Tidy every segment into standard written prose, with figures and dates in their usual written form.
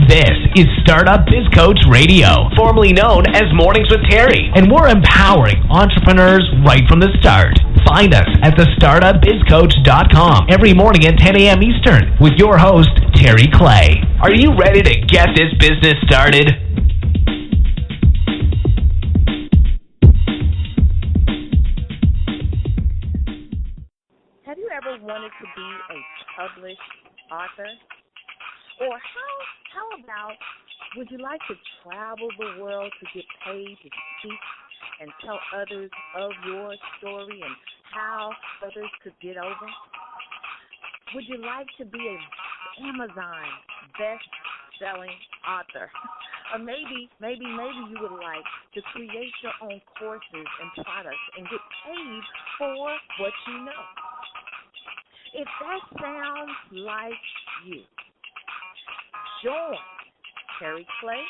This is Startup Biz Coach Radio, formerly known as Mornings with Terry, and we're empowering entrepreneurs right from the start. Find us at thestartupbizcoach.com every morning at 10 a.m. Eastern with your host, Terry Clay. Are you ready to get this business started? Have you ever wanted to be a published author? Or how about, would you like to travel the world to get paid to speak and tell others of your story and how others could get over? Would you like to be an Amazon best-selling author? Or maybe you would like to create your own courses and products and get paid for what you know. If that sounds like you, join Terry Clay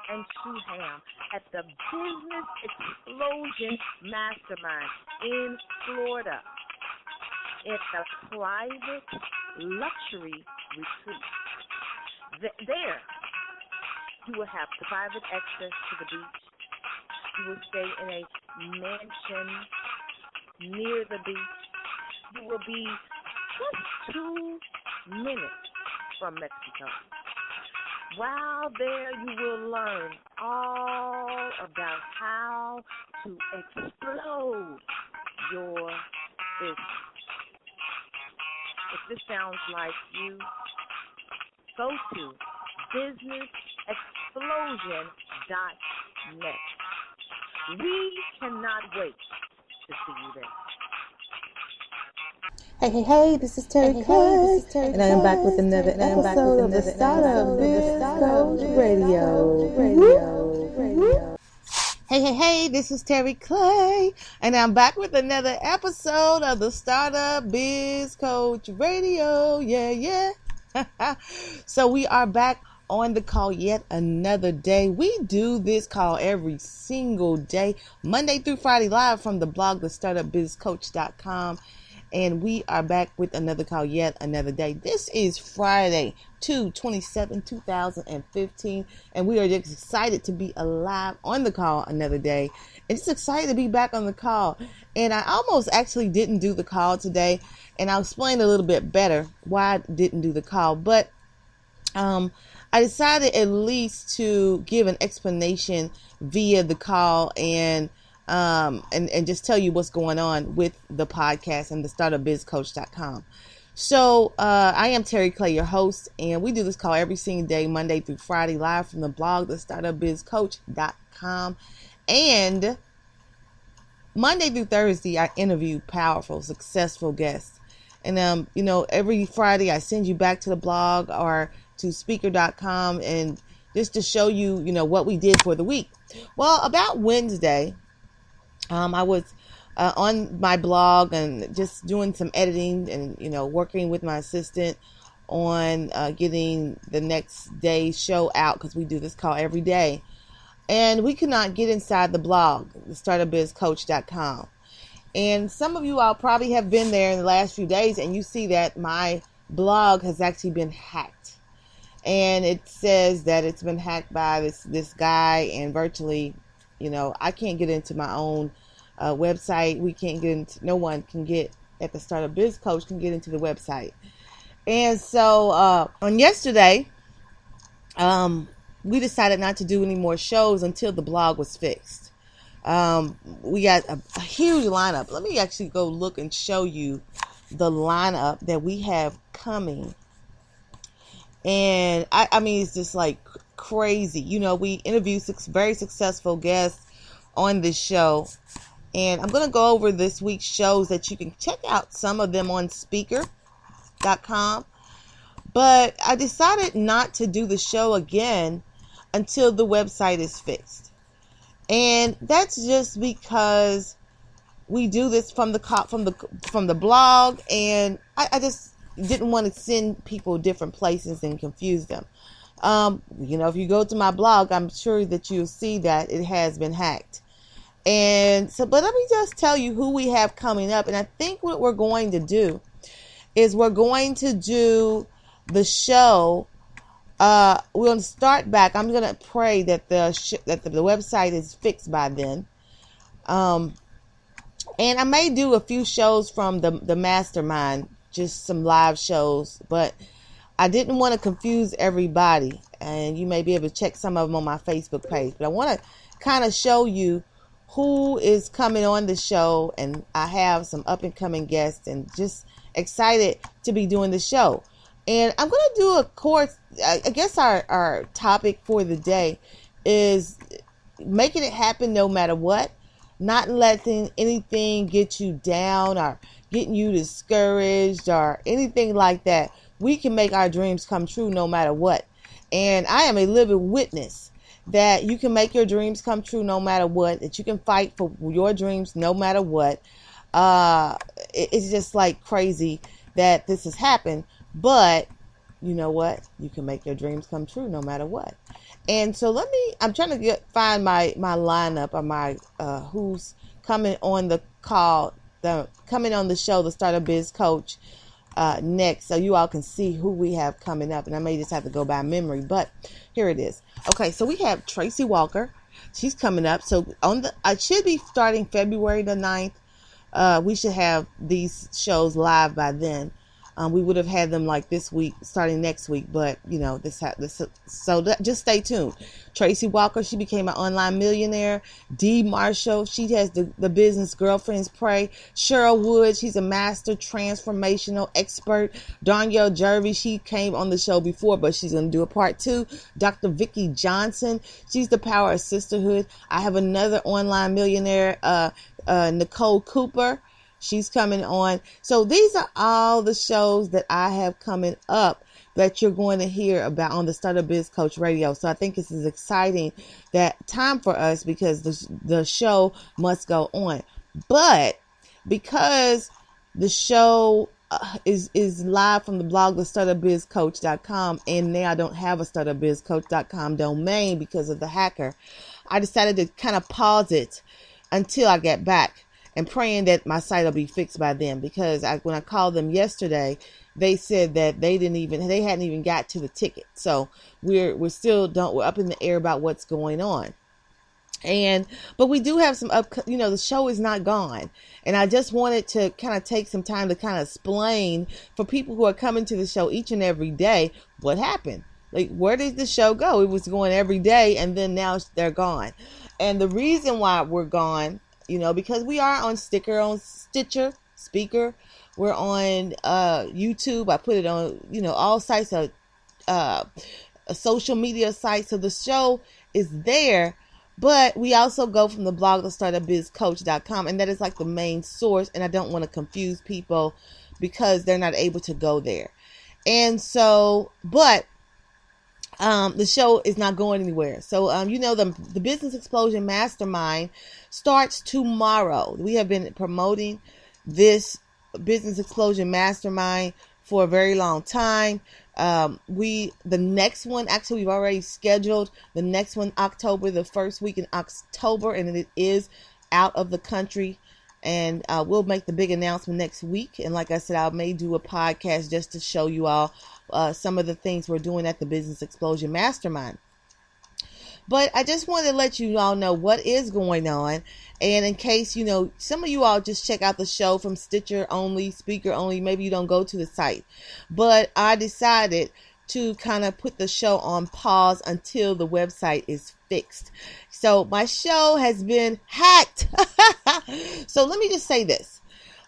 and Sue Ham at the Business Explosion Mastermind in Florida. It's a private luxury retreat. There, you will have private access to the beach. You will stay in a mansion near the beach. You will be just 2 minutes from Mexico. While there, you will learn all about how to explode your business. If this sounds like you, go to businessexplosion.net. We cannot wait to see you there. Hey, this is Terry Clay, and I am back with another episode of the Startup Biz Coach Radio. Hey, this is Terry Clay, and I'm back with another episode of the Startup Biz Coach Radio. Yeah. So we are back on the call yet another day. We do this call every single day, Monday through Friday, live from the blog, thestartupbizcoach.com. And we are back with another call yet another day. This is Friday, 2/27/2015. And we are just excited to be alive on the call another day. And just excited to be back on the call. And I almost actually didn't do the call today. And I'll explain a little bit better why I didn't do the call. But I decided at least to give an explanation via the call and just tell you what's going on with the podcast and the startupbizcoach.com. So I am Terry Clay, your host, and we do this call every single day, Monday through Friday, live from the blog, thestartupbizcoach.com. And Monday through Thursday, I interview powerful, successful guests. And every Friday I send you back to the blog or to speaker.com and just to show you, what we did for the week. Well, about Wednesday, I was on my blog and just doing some editing and, working with my assistant on getting the next day's show out, because we do this call every day. And we could not get inside the blog, the startupbizcoach.com. And some of you all probably have been there in the last few days, and you see that my blog has actually been hacked. And it says that it's been hacked by this guy, and virtually, I can't get into my own website. We can't get into, no one can get at the Startup Biz Coach can get into the website. And so on yesterday, we decided not to do any more shows until the blog was fixed. We got a huge lineup. Let me actually go look and show you the lineup that we have coming. And I mean, it's just like crazy. We interview very successful guests on this show. And I'm going to go over this week's shows that you can check out some of them on speaker.com. But I decided not to do the show again until the website is fixed. And that's just because we do this from the blog, and I just didn't want to send people different places and confuse them. If you go to my blog, I'm sure that you'll see that it has been hacked. And so, but let me just tell you who we have coming up. And I think what we're going to do is we're going to do the show we're going to start back. I'm going to pray that the website is fixed by then. And I may do a few shows from the mastermind, just some live shows, but I didn't want to confuse everybody, and you may be able to check some of them on my Facebook page. But I want to kind of show you who is coming on the show, and I have some up-and-coming guests, and just excited to be doing the show. And I'm going to do a course. I guess our topic for the day is making it happen no matter what, not letting anything get you down or getting you discouraged or anything like that. We can make our dreams come true no matter what. And I am a living witness that you can make your dreams come true no matter what, that you can fight for your dreams no matter what. It's just like crazy that this has happened. But you know what? You can make your dreams come true no matter what. And so I'm trying to find my lineup of my who's coming on the call, coming on the show, the Startup Biz Coach next, so you all can see who we have coming up. And I may just have to go by memory, but here it is. Okay, so we have Tracy Walker. She's coming up. So I should be starting February the 9th. We should have these shows live by then. We would have had them like this week, starting next week, but just stay tuned. Tracy Walker, she became an online millionaire. Dee Marshall, she has the business Girlfriends Pray. Cheryl Wood, she's a master transformational expert. Danielle Jervy, she came on the show before, but she's going to do a part 2. Dr. Vicki Johnson, she's the power of sisterhood. I have another online millionaire, Nicole Cooper. She's coming on. So these are all the shows that I have coming up that you're going to hear about on the Startup Biz Coach Radio. So I think this is exciting time for us, because the show must go on. But because the show is live from the blog, the startupbizcoach.com, and now I don't have a startupbizcoach.com domain because of the hacker, I decided to kind of pause it until I get back, and praying that my site will be fixed by then, because when I called them yesterday, they said that they hadn't even got to the ticket. So we're up in the air about what's going on. But we do have some the show is not gone. And I just wanted to kind of take some time to kind of explain for people who are coming to the show each and every day what happened. Like, where did the show go? It was going every day, and then now they're gone. And the reason why we're gone, because we are on Stitcher, Speaker. We're on YouTube. I put it on, all sites of social media sites. So the show is there, but we also go from the blog, the startupbizcoach.com, and that is like the main source. And I don't want to confuse people because they're not able to go there. And so, but the show is not going anywhere. So, the Business Explosion Mastermind starts tomorrow. We have been promoting this Business Explosion Mastermind for a very long time. The next one, actually, we've already scheduled the next one, October, the first week in October, and it is out of the country. And we'll make the big announcement next week. And like I said, I may do a podcast just to show you all some of the things we're doing at the Business Explosion Mastermind. But I just wanted to let you all know what is going on. And in case, some of you all just check out the show from Stitcher only, Speaker only. Maybe you don't go to the site. But I decided to kind of put the show on pause until the website is fixed. So my show has been hacked. So let me just say this.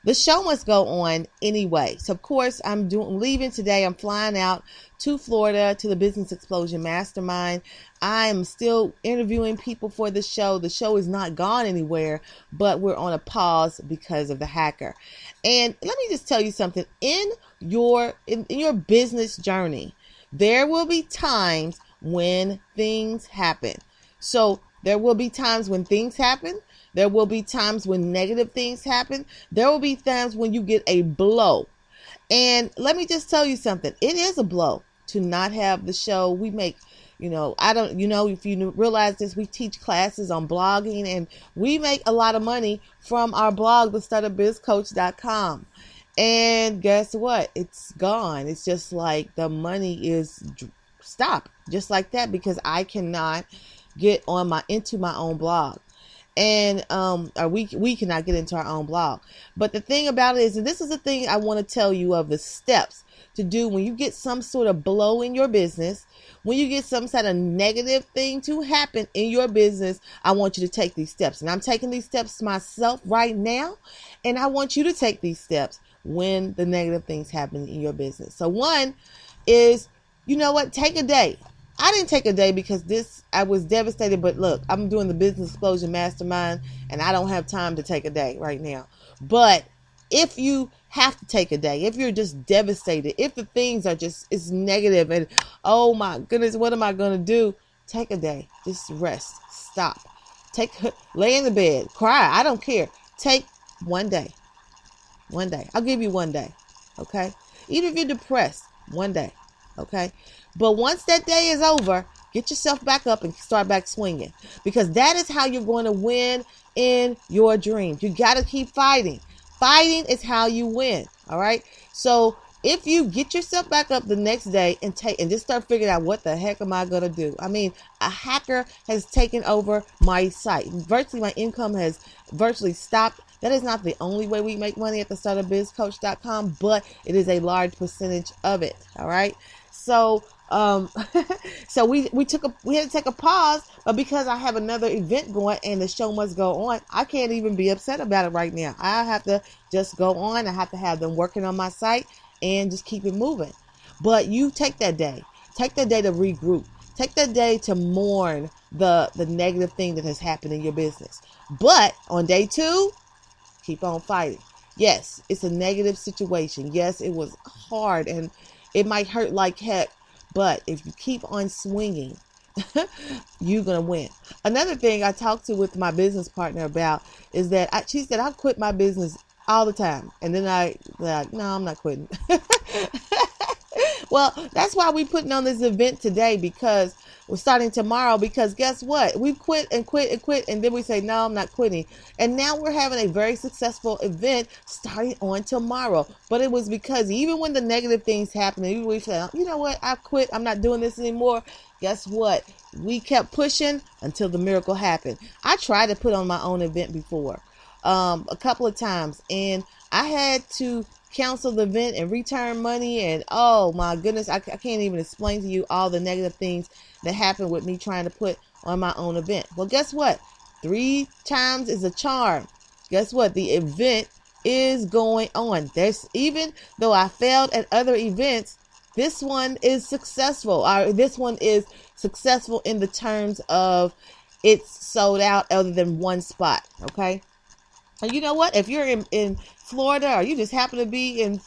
The show must go on anyway. So of course I'm leaving today. I'm flying out to Florida to the Business Explosion Mastermind. I am still interviewing people for the show. The show is not gone anywhere, but we're on a pause because of the hacker. And let me just tell you something. In your business journey, there will be times when things happen. So there will be times when things happen. There will be times when negative things happen. There will be times when you get a blow. And let me just tell you something. It is a blow to not have the show. We make, if you realize this, we teach classes on blogging, and we make a lot of money from our blog, the startupbizcoach.com. And guess what? It's gone. It's just like the money is stop just like that because I cannot get into my own blog. And or we cannot get into our own blog. But the thing about it is, and this is the thing I want to tell you of the steps to do when you get some sort of blow in your business, when you get some sort of negative thing to happen in your business, I want you to take these steps. And I'm taking these steps myself right now, and I want you to take these steps when the negative things happen in your business. So one is, you know what, take a day. I didn't take a day because I was devastated, but look, I'm doing the Business Explosion Mastermind and I don't have time to take a day right now. But if you have to take a day, if you're just devastated, if the things are it's negative and, oh my goodness, what am I going to do? Take a day. Just rest. Stop. Lay in the bed. Cry. I don't care. Take one day. One day. I'll give you one day. Okay? Even if you're depressed, one day. Okay? But once that day is over, get yourself back up and start back swinging, because that is how you're going to win in your dreams. You got to keep fighting. Fighting is how you win. All right. So if you get yourself back up the next day and just start figuring out what the heck am I going to do? I mean, a hacker has taken over my site. Virtually my income has virtually stopped. That is not the only way we make money at the startupbizcoach.com, but it is a large percentage of it. All right. So so we had to take a pause, but because I have another event going and the show must go on, I can't even be upset about it right now. I have to just go on. I have to have them working on my site and just keep it moving. But you take that day to regroup, take that day to mourn the negative thing that has happened in your business. But on day 2, keep on fighting. Yes, it's a negative situation. Yes, it was hard and it might hurt like heck. But if you keep on swinging, you're going to win. Another thing I talked with my business partner about is that she said, I quit my business all the time. And then no, I'm not quitting. Well, that's why we're putting on this event today, because we're starting tomorrow, because guess what? We quit. And then we say, no, I'm not quitting. And now we're having a very successful event starting on tomorrow. But it was because even when the negative things happened, even we said, you know what? I quit. I'm not doing this anymore. Guess what? We kept pushing until the miracle happened. I tried to put on my own event before, a couple of times, and I had to cancel the event and return money, and oh my goodness, I can't even explain to you all the negative things that happened with me trying to put on my own event. Well, guess what? 3 times is a charm. Guess what? The event is going on. Even though I failed at other events, this one is successful. This one is successful in the terms of it's sold out other than one spot. Okay. And you know what? If you're in Florida, or you just happen to be in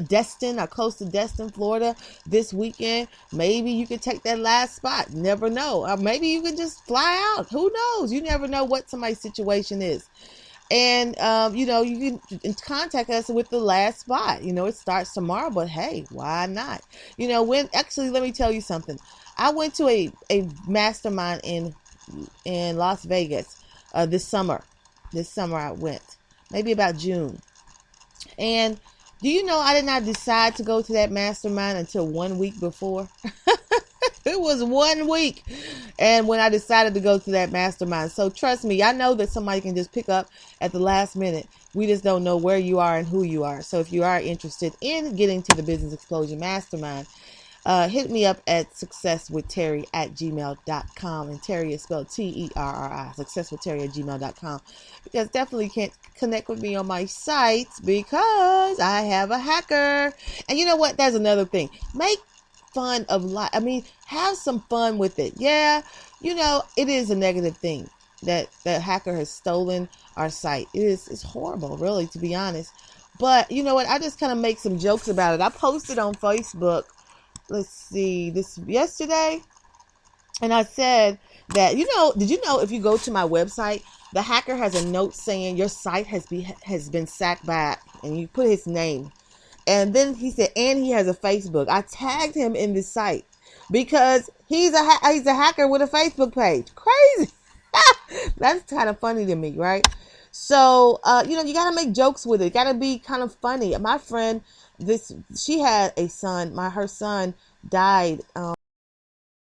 Destin or close to Destin, Florida this weekend, maybe you can take that last spot. Never know. Or maybe you can just fly out. Who knows? You never know what somebody's situation is. And, you can contact us with the last spot. It starts tomorrow, but hey, why not? Actually, let me tell you something. I went to a mastermind in Las Vegas this summer. This summer I went, maybe about June. And do you know I did not decide to go to that mastermind until 1 week before? It was 1 week. And when I decided to go to that mastermind. So trust me, I know that somebody can just pick up at the last minute. We just don't know where you are and who you are. So if you are interested in getting to the Business Explosion Mastermind, hit me up at successwithterry@gmail.com. And Terry is spelled Terri, successwithterry@gmail.com. Because definitely can't connect with me on my site because I have a hacker. And you know what? There's another thing. Make fun of life. Have some fun with it. Yeah, it is a negative thing that the hacker has stolen our site. It's horrible, really, to be honest. But you know what? I just kind of make some jokes about it. I posted on Facebook, let's see, this yesterday, and I said that, did you know if you go to my website, the hacker has a note saying your site has been sacked by, and you put his name. And then he said, and he has a Facebook. I tagged him in this site because he's a hacker with a Facebook page. Crazy. That's kind of funny to me, right? So, you got to make jokes with it. Got to be kind of funny. My friend, she had a son. Her son died